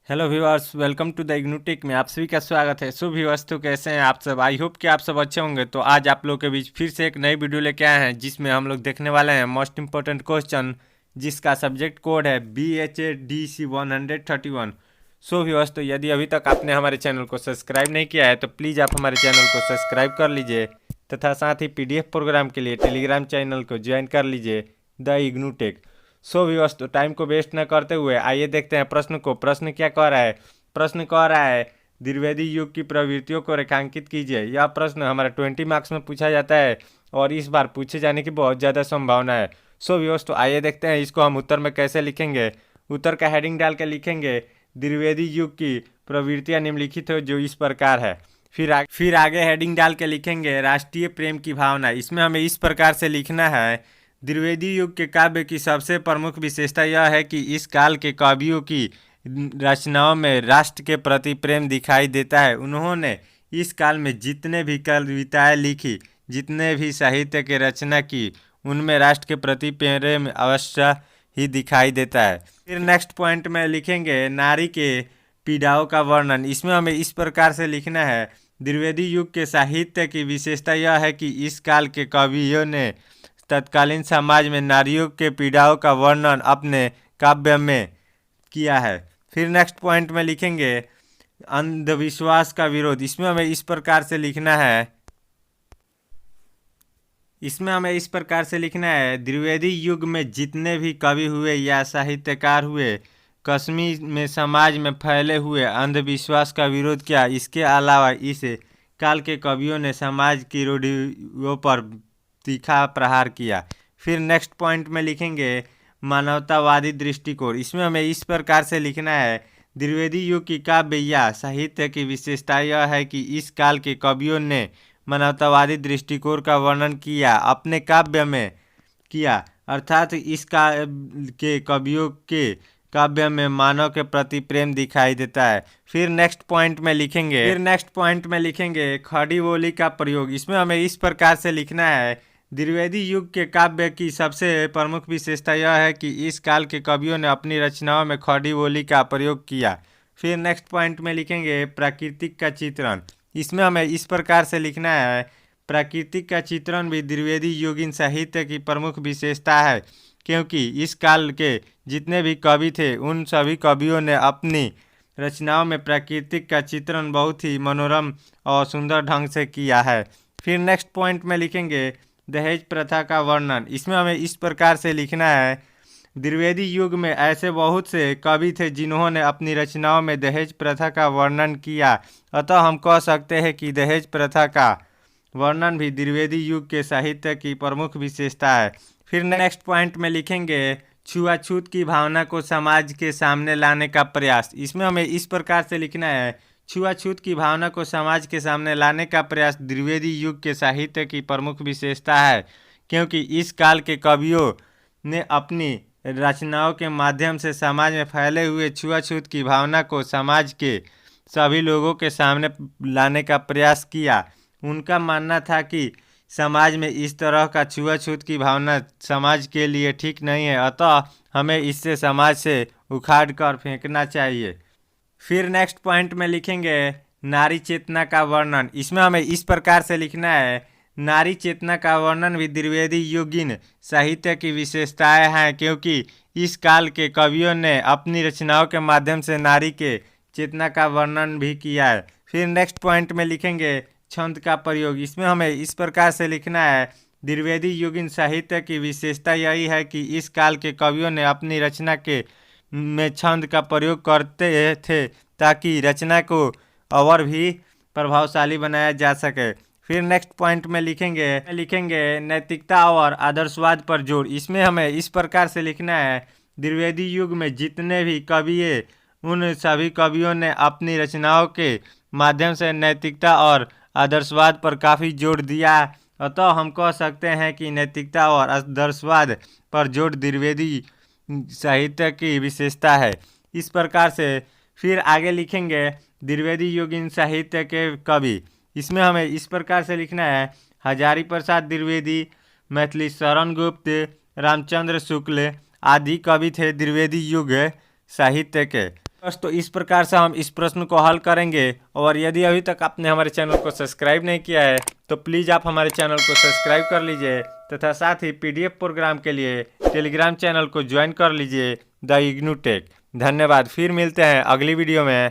Hello viewers, welcome to the IGNOU Tech में आप सभी का स्वागत है। सो व्यूअर्स, तो कैसे हैं आप सब? आई होप कि आप सब अच्छे होंगे। तो आज आप लोग के बीच फिर से एक नई वीडियो लेके आए हैं जिसमें हम लोग देखने वाले हैं मोस्ट इंपॉर्टेंट क्वेश्चन, जिसका सब्जेक्ट कोड है BHADC 131। सो व्यूअर्स, तो यदि अभी तक आपने हमारे चैनल को सब्सक्राइब नहीं किया है तो प्लीज़ आप हमारे चैनल को सब्सक्राइब कर लीजिए तथा साथ ही PDF प्रोग्राम के लिए टेलीग्राम चैनल को ज्वाइन कर लीजिए, द इग्नूटेक। सो व्यूअर्स, तो टाइम को वेस्ट न करते हुए आइए देखते हैं प्रश्न को। प्रश्न क्या कह रहा है? प्रश्न कह रहा है द्विवेदी युग की प्रवृत्तियों को रेखांकित कीजिए। यह प्रश्न हमारा 20 मार्क्स में पूछा जाता है और इस बार पूछे जाने की बहुत ज़्यादा संभावना है। सो व्यूअर्स, तो आइए देखते हैं इसको हम उत्तर में कैसे लिखेंगे। उत्तर का हेडिंग डाल के लिखेंगे द्विवेदी युग की प्रवृत्तियाँ निम्नलिखित हो जो इस प्रकार है। फिर आगे हेडिंग डाल के लिखेंगे राष्ट्रीय प्रेम की भावना। इसमें हमें इस प्रकार से लिखना है द्विवेदी युग के काव्य की सबसे प्रमुख विशेषता यह है कि इस काल के कवियों की रचनाओं में राष्ट्र के प्रति प्रेम दिखाई देता है। उन्होंने इस काल में जितने भी कविताएं लिखी, जितने भी साहित्य की रचना की, उनमें राष्ट्र के प्रति प्रेम अवश्य ही दिखाई देता है। फिर नेक्स्ट पॉइंट में लिखेंगे नारी के पीड़ाओं का वर्णन। इसमें हमें इस प्रकार से लिखना है द्विवेदी युग के साहित्य की विशेषता यह है कि इस काल के कवियों ने तत्कालीन समाज में नारियों के पीड़ाओं का वर्णन अपने काव्य में किया है। फिर नेक्स्ट पॉइंट में लिखेंगे अंधविश्वास का विरोध। इसमें हमें इस प्रकार से लिखना है द्विवेदी युग में जितने भी कवि हुए या साहित्यकार हुए, कश्मीर में समाज में फैले हुए अंधविश्वास का विरोध किया। इसके अलावा इस काल के कवियों ने समाज की रूढ़ियों पर तीखा प्रहार किया। फिर नेक्स्ट पॉइंट में लिखेंगे मानवतावादी दृष्टिकोण। इसमें हमें इस प्रकार से लिखना है द्विवेदी युग की काव्य या साहित्य की विशेषता यह है कि इस काल के कवियों ने मानवतावादी दृष्टिकोण का वर्णन किया, अपने काव्य में किया, अर्थात इस के कवियों के काव्य में मानव के प्रति प्रेम दिखाई देता है। फिर नेक्स्ट पॉइंट में लिखेंगे खड़ी बोली का प्रयोग। इसमें हमें इस प्रकार से लिखना है द्विवेदी युग के काव्य की सबसे प्रमुख विशेषता यह है कि इस काल के कवियों ने अपनी रचनाओं में खड़ी बोली का प्रयोग किया। फिर नेक्स्ट पॉइंट में लिखेंगे प्राकृतिक का चित्रण। इसमें हमें इस प्रकार से लिखना है प्राकृतिक का चित्रण भी द्विवेदी युगीन साहित्य की प्रमुख विशेषता है, क्योंकि इस काल के जितने भी कवि थे उन सभी कवियों ने अपनी रचनाओं में प्राकृतिक का चित्रण बहुत ही मनोरम और सुंदर ढंग से किया है। फिर नेक्स्ट पॉइंट में लिखेंगे दहेज प्रथा का वर्णन। इसमें हमें इस प्रकार से लिखना है द्विवेदी युग में ऐसे बहुत से कवि थे जिन्होंने अपनी रचनाओं में दहेज प्रथा का वर्णन किया, अतः हम कह सकते हैं कि दहेज प्रथा का वर्णन भी द्विवेदी युग के साहित्य की प्रमुख विशेषता है। फिर नेक्स्ट पॉइंट में लिखेंगे छुआछूत की भावना को समाज के सामने लाने का प्रयास। इसमें हमें इस प्रकार से लिखना है छुआछूत की भावना को समाज के सामने लाने का प्रयास द्विवेदी युग के साहित्य की प्रमुख विशेषता है, क्योंकि इस काल के कवियों ने अपनी रचनाओं के माध्यम से समाज में फैले हुए छुआछूत की भावना को समाज के सभी लोगों के सामने लाने का प्रयास किया। उनका मानना था कि समाज में इस तरह का छुआछूत की भावना समाज के लिए ठीक नहीं है, अतः हमें इससे समाज से उखाड़ कर फेंकना चाहिए। फिर नेक्स्ट पॉइंट में लिखेंगे नारी चेतना का वर्णन। इसमें हमें इस प्रकार से लिखना है नारी चेतना का वर्णन भी द्विवेदी युगीन साहित्य की विशेषताएं हैं, क्योंकि इस काल के कवियों ने अपनी रचनाओं के माध्यम से नारी के चेतना का वर्णन भी किया है। फिर नेक्स्ट पॉइंट में लिखेंगे छंद का प्रयोग। इसमें हमें इस प्रकार से लिखना है द्विवेदी युगीन साहित्य की विशेषता यही है कि इस काल के कवियों ने अपनी रचना के में छंद का प्रयोग करते थे ताकि रचना को और भी प्रभावशाली बनाया जा सके। फिर नेक्स्ट पॉइंट में लिखेंगे नैतिकता और आदर्शवाद पर जोर। इसमें हमें इस प्रकार से लिखना है द्विवेदी युग में जितने भी कवि उन सभी कवियों ने अपनी रचनाओं के माध्यम से नैतिकता और आदर्शवाद पर काफ़ी जोर दिया, अतः हम कह सकते हैं कि नैतिकता और आदर्शवाद पर जोर द्विवेदी साहित्य की विशेषता है। इस प्रकार से फिर आगे लिखेंगे द्विवेदी युगीन साहित्य के कवि। इसमें हमें इस प्रकार से लिखना है हजारी प्रसाद द्विवेदी, मैथिली शरण गुप्त, रामचंद्र शुक्ल आदि कवि थे द्विवेदी युग साहित्य के। बस तो इस प्रकार से हम इस प्रश्न को हल करेंगे। और यदि अभी तक आपने हमारे चैनल को सब्सक्राइब नहीं किया है तो प्लीज़ आप हमारे चैनल को सब्सक्राइब कर लीजिए तथा साथ ही PDF प्रोग्राम के लिए टेलीग्राम चैनल को ज्वाइन कर लीजिए द इग्नू टेक। धन्यवाद। फिर मिलते हैं अगली वीडियो में।